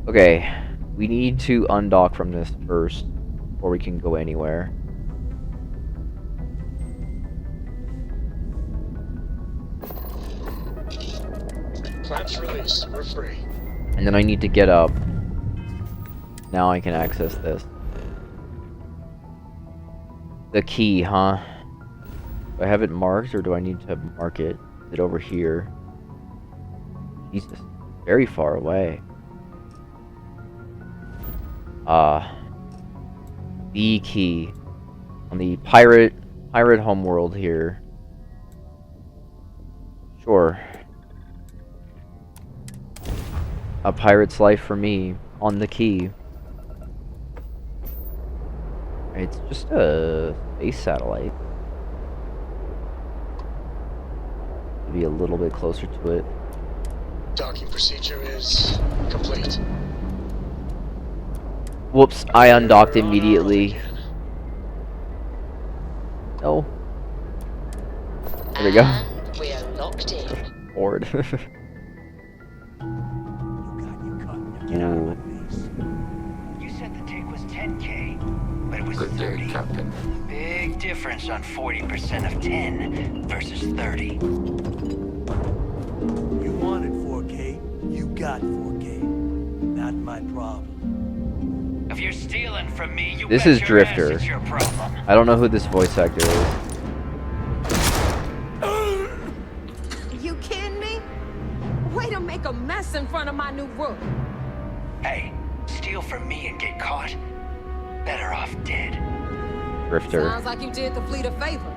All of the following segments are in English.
Okay, we need to undock from this first before we can go anywhere. Clamps released. We're free. And then I need to get up. Now I can access this. The key, huh? Do I have it marked or do I need to mark it? Is it over here? Jesus, very far away. The key on the pirate homeworld here. Sure. A pirate's life for me on the key. It's just a space satellite. Maybe a little bit closer to it. Docking procedure is complete. Whoops, I undocked immediately. No. There we go. And we're locked in. Forward. Ooh. You said the take was 10K, but it was Good 30. day, Captain. Big difference on 40% of 10 versus 30. You wanted 4K, you got 4K. Not my problem. If you're stealing from me, you This bet is your Drifter. ass it's your problem. I don't know who this voice actor is. You kidding me? Way to make a mess in front of my new roof. Hey, steal from me and get caught. Better off dead. Drifter. Sounds like you did the fleet a favor.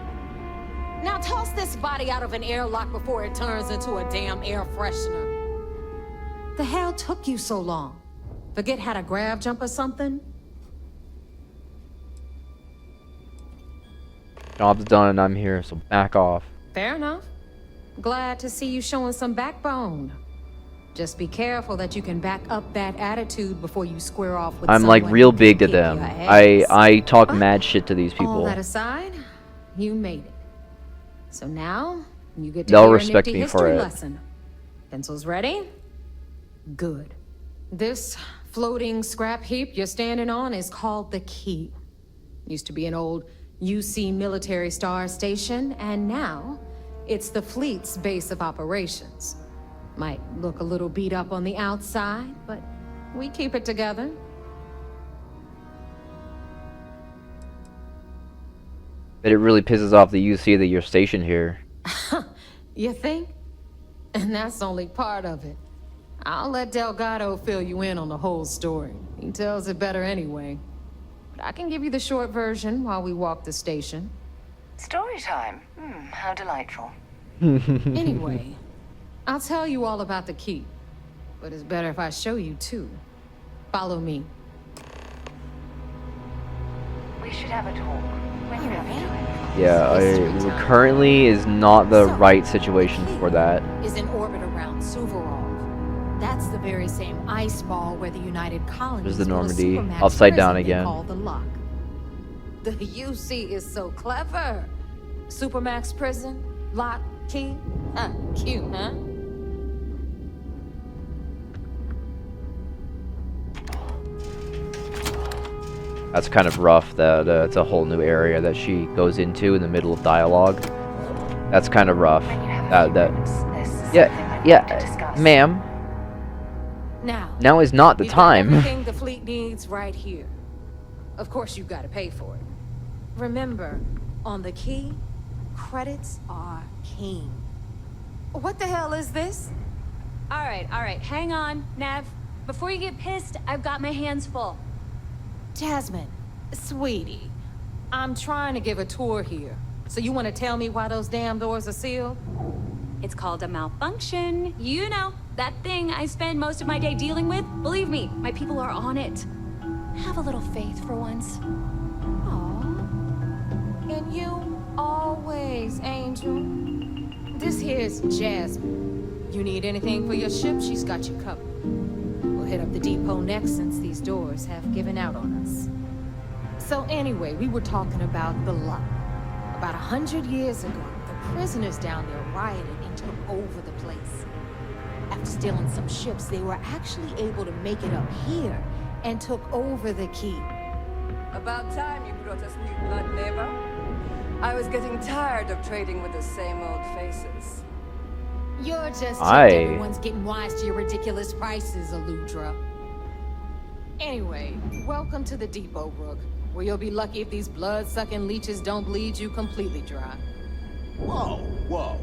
Now toss this body out of an airlock before it turns into a damn air freshener. The hell took you so long? Forget how to grab jump or something? Job's done and I'm here, so back off. Fair enough. Glad to see you showing some backbone. Just be careful that you can back up that attitude before you square off with I'm like someone real who big to can kick them. your ass. I talk But mad shit to these All people. that aside, you made it. So now you get to They'll hear respect a nifty me for history it. lesson. Pencils ready? Good. This floating scrap heap you're standing on is called the Key. Used to be an old UC military star station, and now it's the fleet's base of operations. Might look a little beat up on the outside, but we keep it together. But it really pisses off the UC that you're stationed here. You think? And that's only part of it. I'll let Delgado fill you in on the whole story. He tells it better anyway. But I can give you the short version while we walk the station. Story time. How delightful. Anyway, I'll tell you all about the key. But it's better if I show you too. Follow me. We should have a talk when you have time. Yeah, currently is not the right situation for that. Is in orbit around Suvorov. That's the very same ice ball where the United Colonies There's the built a Normandy, supermax upside down prison they again. call the Lock. The UC is so clever. Supermax prison, lock, key. Cute, huh? That's kind of rough that it's a whole new area that she goes into in the middle of dialogue. That's kind of rough. When you have a few minutes, this is something I'd like to discuss. Ma'am. Now is not the you've got time. everything the fleet needs right here. Of course, you've got to pay for it. Remember, on the key, credits are king. What the hell is this? All right, hang on, Nev. Before you get pissed, I've got my hands full. Jasmine, sweetie, I'm trying to give a tour here. So you want to tell me why those damn doors are sealed? It's called a malfunction. You know, that thing I spend most of my day dealing with. Believe me, my people are on it. Have a little faith for once. Aw. And you always, Angel. This here's Jasmine. You need anything for your ship, she's got you covered. We'll hit up the depot next since these doors have given out on us. So anyway, we were talking about the Lock. About 100 years ago, the prisoners down there rioted and took over the place. after stealing some ships, they were actually able to make it up here and took over the key. About time you brought us new blood, neighbor. I was getting tired of trading with the same old faces. You're just Aye. everyone's getting wise to your ridiculous prices, Aludra. Anyway, welcome to the depot, Rook, where you'll be lucky if these blood-sucking leeches don't bleed you completely dry. Whoa, whoa.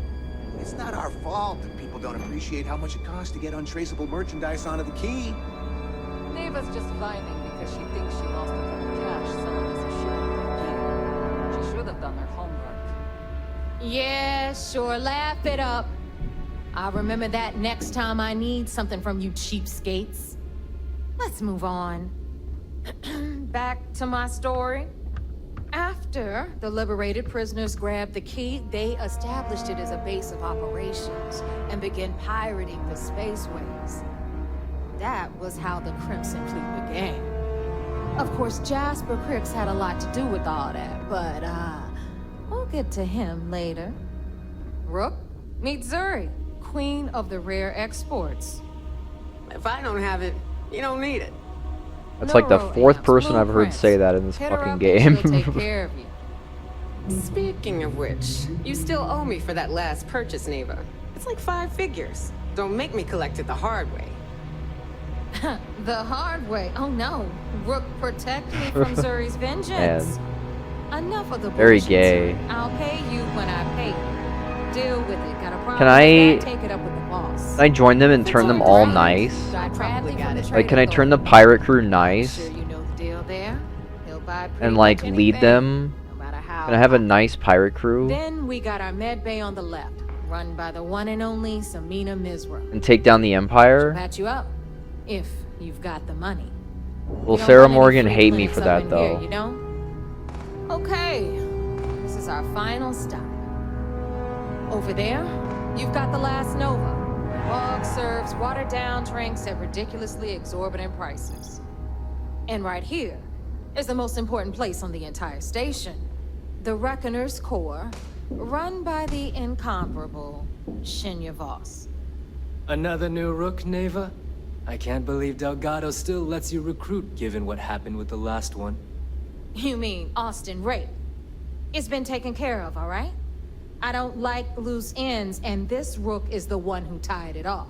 It's not our fault that people don't appreciate how much it costs to get untraceable merchandise onto the key. Neva's just whining because she thinks she lost a ton of cash selling us a ship with the key. She should have done her homework. Yeah, sure, laugh it up. I'll remember that next time I need something from you cheapskates. Let's move on. Back to my story. After the liberated prisoners grabbed the key, they established it as a base of operations and began pirating the spaceways. That was how the Crimson Fleet began. Of course, Jasper Cricks had a lot to do with all that, but, we'll get to him later. Rook, meet Zuri, Queen of the Rare Exports. If I don't have it, you don't need it. That's like the fourth Neuroamps, person I've heard blueprints. say that in this Hit her fucking up game. and she'll take care of you. Speaking of which, you still owe me for that last purchase, Neva. It's like 5 figures. Don't make me collect it the hard way. The hard way. Oh no. Rook, protect me from Zuri's vengeance. Enough of the Very bullshit, gay. Zuri. I'll pay you when I pay you. Deal with it. Got a problem? Can I- with that? Take it up with the boss. Can I join them and If turn it's them on all ground, nice? I probably got it. Like, can I turn the pirate crew nice? Sure you know the deal there. He'll buy pretty And, like, much lead anything, them? no matter how. Can I have a nice pirate crew? Then we got our med bay on the left, run by the one and only Samina Mizra. And take down the Empire? Patch you up, if you've got the money. Will We don't Sarah run any Morgan free hate me clinics for up that, in though? Here, you know? Okay, this is our final stop. Over there, you've got the last Nova. Bog serves watered-down drinks at ridiculously exorbitant prices. And right here is the most important place on the entire station. The Reckoner's Core, run by the incomparable Shinya Voss. Another new Rook, Neva? I can't believe Delgado still lets you recruit, given what happened with the last one. You mean Austin Rape? It's been taken care of, all right? I don't like loose ends, and this Rook is the one who tied it off.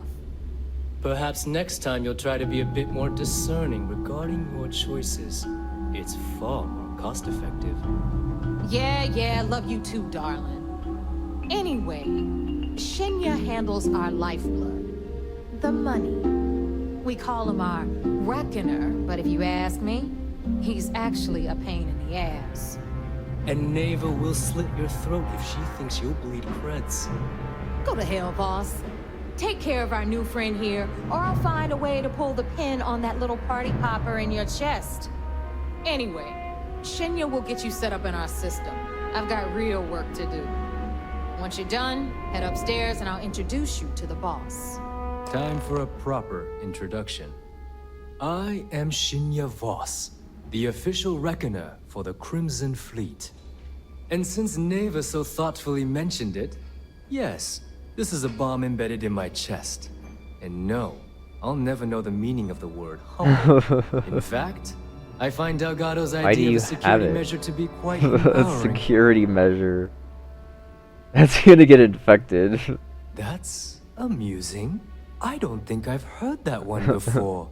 Perhaps next time you'll try to be a bit more discerning regarding your choices. It's far more cost-effective. Yeah, love you too, darling. Anyway, Shinya handles our lifeblood. The money. We call him our Reckoner, but if you ask me, he's actually a pain in the ass. And Neva will slit your throat if she thinks you'll bleed creds. Go to hell, boss. Take care of our new friend here, or I'll find a way to pull the pin on that little party popper in your chest. Anyway, Shinya will get you set up in our system. I've got real work to do. Once you're done, head upstairs and I'll introduce you to the boss. Time for a proper introduction. I am Shinya Voss, the official reckoner for the Crimson Fleet. And since Neva so thoughtfully mentioned it, yes, this is a bomb embedded in my chest. And no, I'll never know the meaning of the word home. In fact, I find Delgado's Why do idea of you a have security it? measure to be quite A empowering. security measure. That's gonna get infected. That's amusing. I don't think I've heard that one before.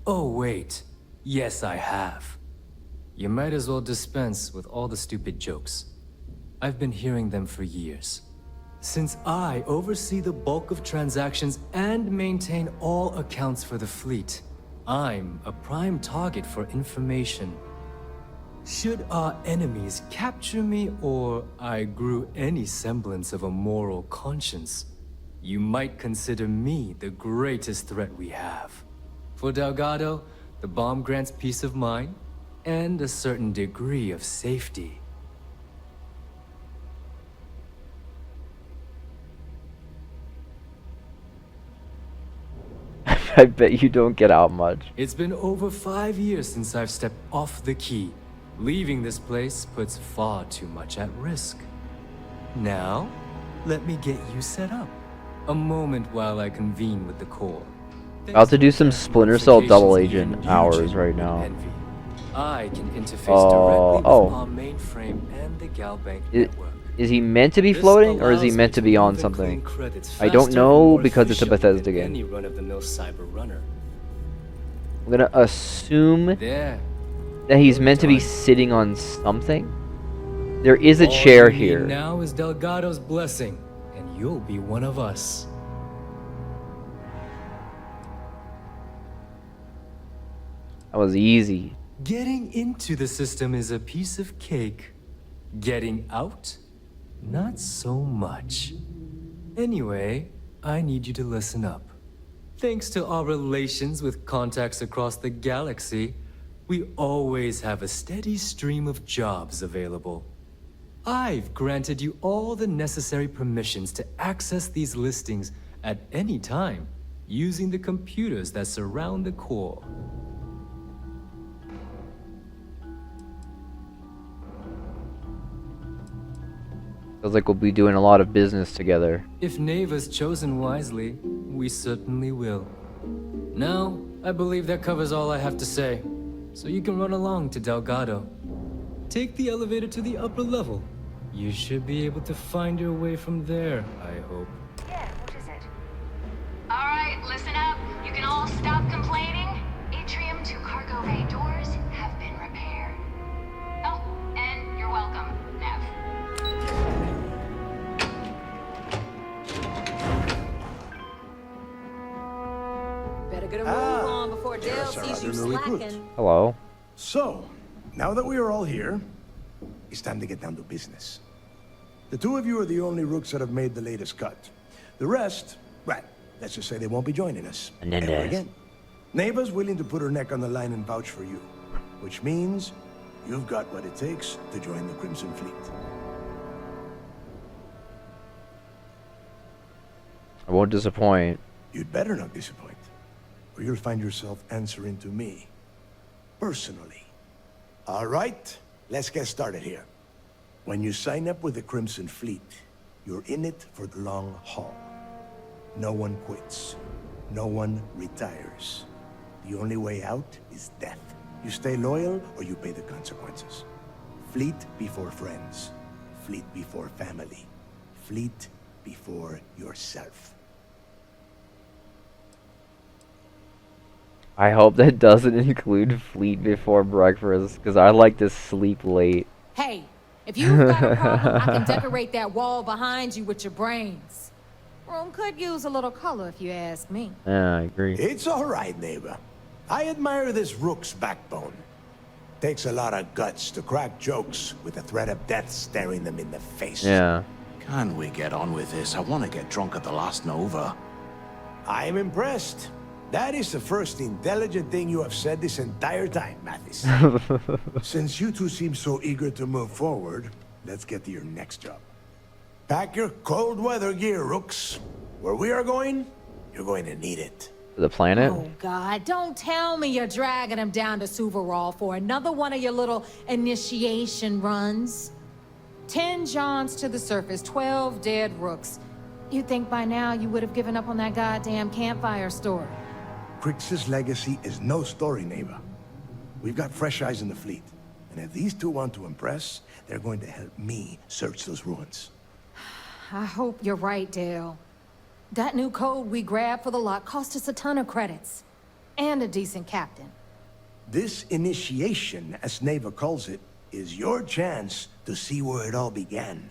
Oh, wait. Yes, I have. You might as well dispense with all the stupid jokes. I've been hearing them for years. Since I oversee the bulk of transactions and maintain all accounts for the fleet, I'm a prime target for information. Should our enemies capture me or I grew any semblance of a moral conscience, you might consider me the greatest threat we have. For Delgado, the bomb grants peace of mind and a certain degree of safety. I bet you don't get out much. It's been over 5 years since I've stepped off the key. Leaving this place puts far too much at risk. Now, let me get you set up. A moment while I convene with the core. About to do some Splinter Cell double agent Notifications hours Eugen right would now. envy. I can interface Oh, directly with our mainframe and the Galbank network. Is he meant to be This floating, or is he allows meant me to be on move and claim something? credits I don't faster know and more because it's a efficiently Bethesda than game. any run-of-the-mill cyber runner. I'm gonna assume There. that he's You're meant to be done. sitting on something. There is a All chair you need here. now is Delgado's blessing, and you'll be one of us. That was easy. Getting into the system is a piece of cake. Getting out? Not so much. Anyway, I need you to listen up. Thanks to our relations with contacts across the galaxy, we always have a steady stream of jobs available. I've granted you all the necessary permissions to access these listings at any time, using the computers that surround the core. Feels like we'll be doing a lot of business together. If Neva's chosen wisely, we certainly will. Now, I believe that covers all I have to say, so you can run along to Delgado. Take the elevator to the upper level. You should be able to find your way from there, I hope. Yeah, what is it? Alright, listen up. You can all stop complaining. Atrium to cargo bay doors have been repaired. Oh, and you're welcome, Nev. Better get a move on before Dale yes, our sees you other new recruit. slacking. Hello. So, now that we are all here, it's time to get down to business. The two of you are the only rooks that have made the latest cut. The rest, well, let's just say they won't be joining us ever again. Neva's willing to put her neck on the line and vouch for you, which means you've got what it takes to join the Crimson Fleet. I won't disappoint. You'd better not disappoint, or you'll find yourself answering to me, personally. All right, let's get started here. When you sign up with the Crimson Fleet, you're in it for the long haul. No one quits. No one retires. The only way out is death. You stay loyal or you pay the consequences. Fleet before friends. Fleet before family. Fleet before yourself. I hope that doesn't include fleet before breakfast, because I like to sleep late. Hey, if you've got a problem, I can decorate that wall behind you with your brains. Room could use a little color if you ask me. Yeah, I agree. It's all right, neighbor. I admire this rook's backbone. Takes a lot of guts to crack jokes with the threat of death staring them in the face. Yeah. Can we get on with this? I want to get drunk at the last Nova. I'm impressed. That is the first intelligent thing you have said this entire time, Mathis. Since you two seem so eager to move forward, let's get to your next job. Pack your cold weather gear, rooks. Where we are going, you're going to need it. The planet? Oh, God, don't tell me you're dragging him down to Suvarol for another one of your little initiation runs. 10 Johns to the surface, 12 dead rooks. You'd think by now you would have given up on that goddamn campfire story. Crix's legacy is no story, neighbor. We've got fresh eyes in the fleet. And if these two want to impress, they're going to help me search those ruins. I hope you're right, Dale. That new code we grabbed for the lot cost us a ton of credits. And a decent captain. This initiation, as Neva calls it, is your chance to see where it all began.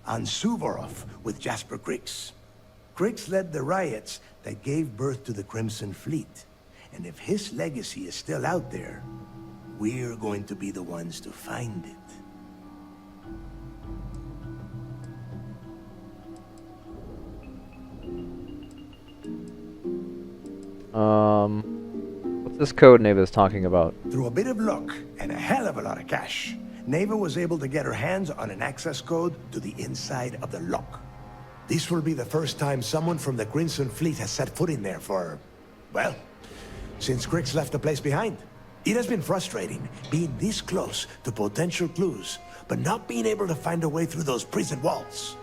On Suvorov with Jasper Crix. Crix led the riots that gave birth to the Crimson Fleet. And if his legacy is still out there, we're going to be the ones to find it. What's this code Neva's talking about? Through a bit of luck and a hell of a lot of cash, Neva was able to get her hands on an access code to the inside of the lock. This will be the first time someone from the Crimson Fleet has set foot in there for, well, since Crix left the place behind. It has been frustrating being this close to potential clues, but not being able to find a way through those prison walls.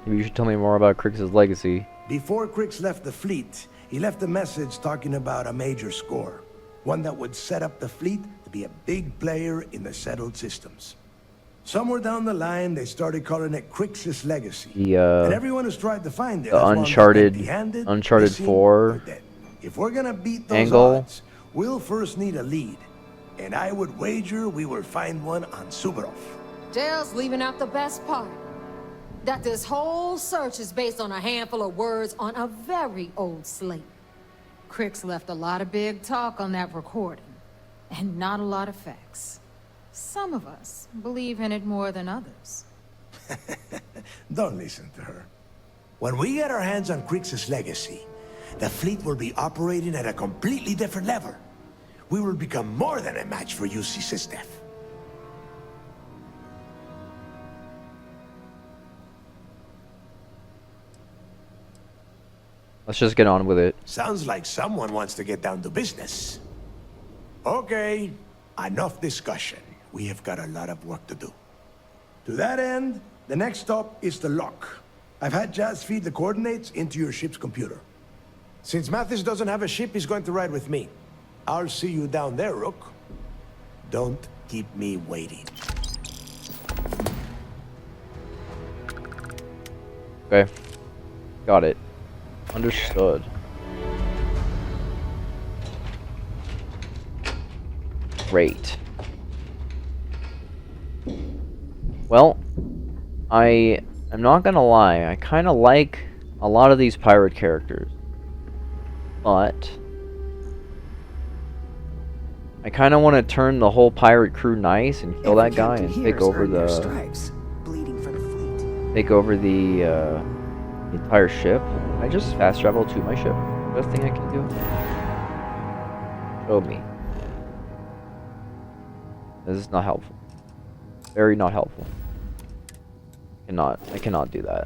Maybe you should tell me more about Crix's legacy. Before Crix left the fleet, he left a message talking about a major score. One that would set up the fleet to be a big player in the settled systems. Somewhere down the line, they started calling it Crix's legacy. And everyone who's tried to find it, the Uncharted 4 If we're gonna beat those angle. odds, we'll first need a lead. And I would wager we will find one on Suvorov. Dale's leaving out the best part. That this whole search is based on a handful of words on a very old slate. Crix left a lot of big talk on that recording, and not a lot of facts. Some of us believe in it more than others. Don't listen to her. When we get our hands on Crix's legacy, the fleet will be operating at a completely different level. We will become more than a match for UC Systef. Let's just get on with it. Sounds like someone wants to get down to business. Okay, enough discussion. We have got a lot of work to do. To that end, the next stop is the lock. I've had Jazz feed the coordinates into your ship's computer. Since Mathis doesn't have a ship, he's going to ride with me. I'll see you down there, Rook. Don't keep me waiting. Okay. Got it. Understood. Great. Well, I'm not gonna lie, I kinda like a lot of these pirate characters. But I kinda wanna turn the whole pirate crew nice and kill that guy and take over the entire ship. Can I just fast travel to my ship? Best thing I can do. Show me. This is not helpful. Very not helpful. I cannot do that.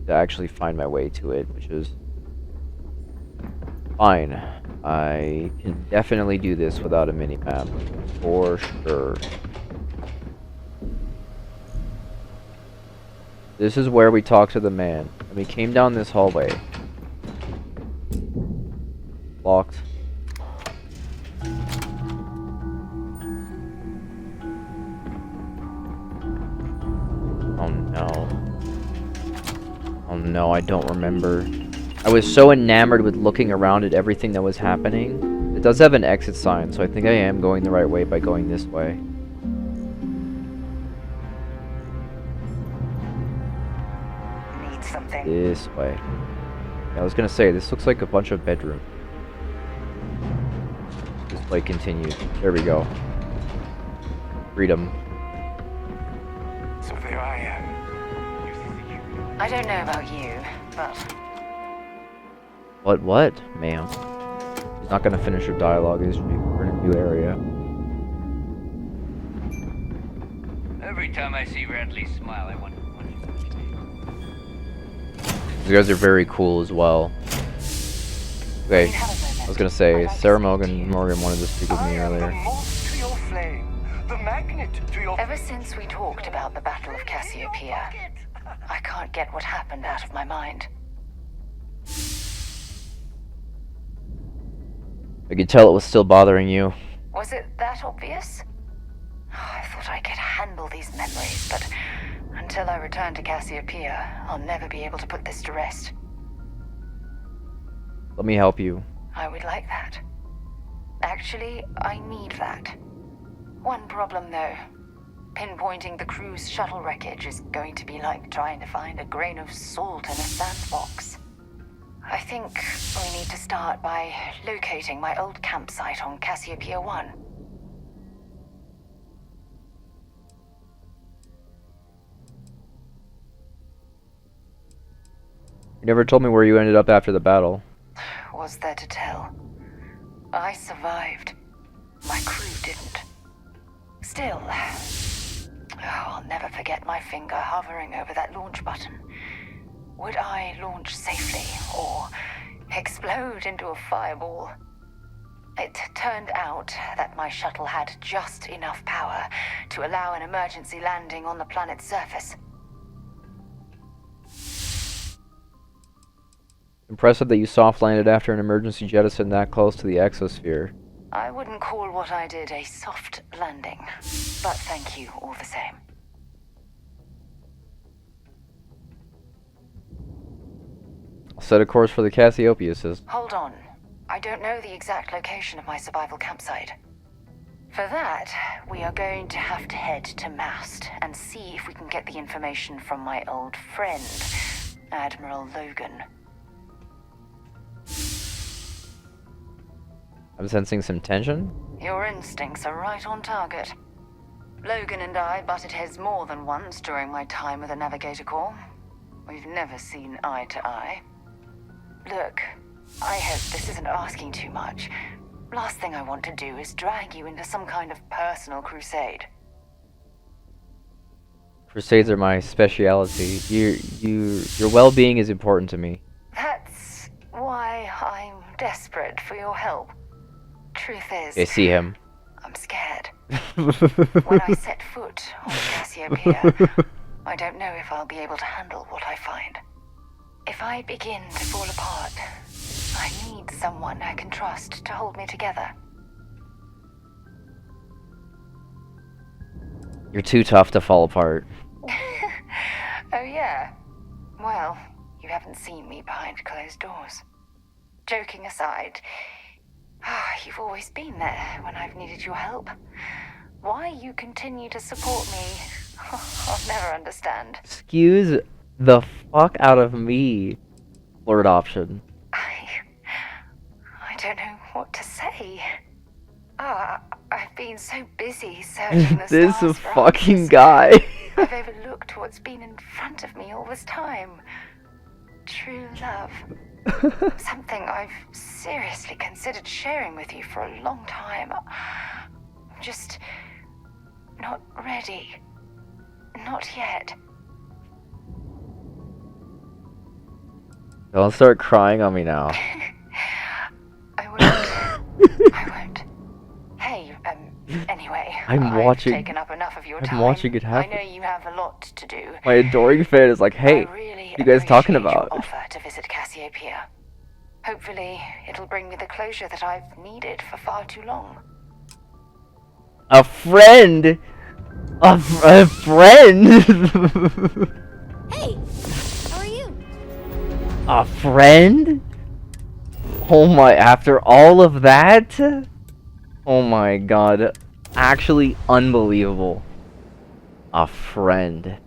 To actually find my way to it, which is fine. I can definitely do this without a mini-map. For sure. This is where we talk to the man. And we came down this hallway. Locked. Oh no. Oh no, I don't remember. I was so enamored with looking around at everything that was happening. It does have an exit sign, so I think I am going the right way by going this way. Need something? This way. Yeah, I was gonna say, this looks like a bunch of bedrooms. This way continues. There we go. Freedom. So there I am. I don't know about you, but What, ma'am? She's not gonna finish her dialogue, is she? We're in a new area. Every time I see Radley smile, I wonder what he's going to do. These guys are very cool as well. Okay, I was gonna say, Sarah Morgan wanted to speak with me earlier. ever since we talked about the Battle of Cassiopeia, I can't get what happened out of my mind. I could tell it was still bothering you. Was it that obvious? I thought I could handle these memories, but until I return to Cassiopeia, I'll never be able to put this to rest. Let me help you. I would like that. Actually, I need that. One problem, though. Pinpointing the crew's shuttle wreckage is going to be like trying to find a grain of salt in a sandbox. I think we need to start by locating my old campsite on Cassiopeia 1. You never told me where you ended up after the battle. Was there to tell? I survived. My crew didn't. Still, I'll never forget my finger hovering over that launch button. Would I launch safely, or explode into a fireball? It turned out that my shuttle had just enough power to allow an emergency landing on the planet's surface. Impressive that you soft landed after an emergency jettison that close to the exosphere. I wouldn't call what I did a soft landing, but thank you all the same. Set a course for the Cassiopeia system. Hold on. I don't know the exact location of my survival campsite. For that, we are going to have to head to Mast and see if we can get the information from my old friend, Admiral Logan. I'm sensing some tension. Your instincts are right on target. Logan and I butted heads more than once during my time with the Navigator Corps. We've never seen eye to eye. Look, I hope this isn't asking too much. Last thing I want to do is drag you into some kind of personal crusade. Crusades are my speciality. Your well-being is important to me. That's why I'm desperate for your help. Truth is, I see him. I'm scared. When I set foot on Cassiopeia, I don't know if I'll be able to handle what I find. If I begin to fall apart, I need someone I can trust to hold me together. You're too tough to fall apart. Oh yeah? Well, you haven't seen me behind closed doors. Joking aside, you've always been there when I've needed your help. Why you continue to support me, I'll never understand. Excuse the fuck out of me, Lord Option. I don't know what to say. I've been so busy searching the This stars for fucking answers. guy. I've overlooked what's been in front of me all this time. True love. Something I've seriously considered sharing with you for a long time. I'm just not ready. Not yet. Don't start crying on me now. I won't. I won't. Hey, anyway, I'm I've watching. taken up enough of your I'm time. watching it happen. I know you have a lot to do. My adoring fan is like, hey, I really what are you guys talking appreciate about? your offer to visit Cassiopeia. Hopefully, it'll bring me the closure that I've needed for far too long. A friend? A friend? Hey, how are you? A friend? Oh my, after all of that? Oh my god. Actually unbelievable. A friend.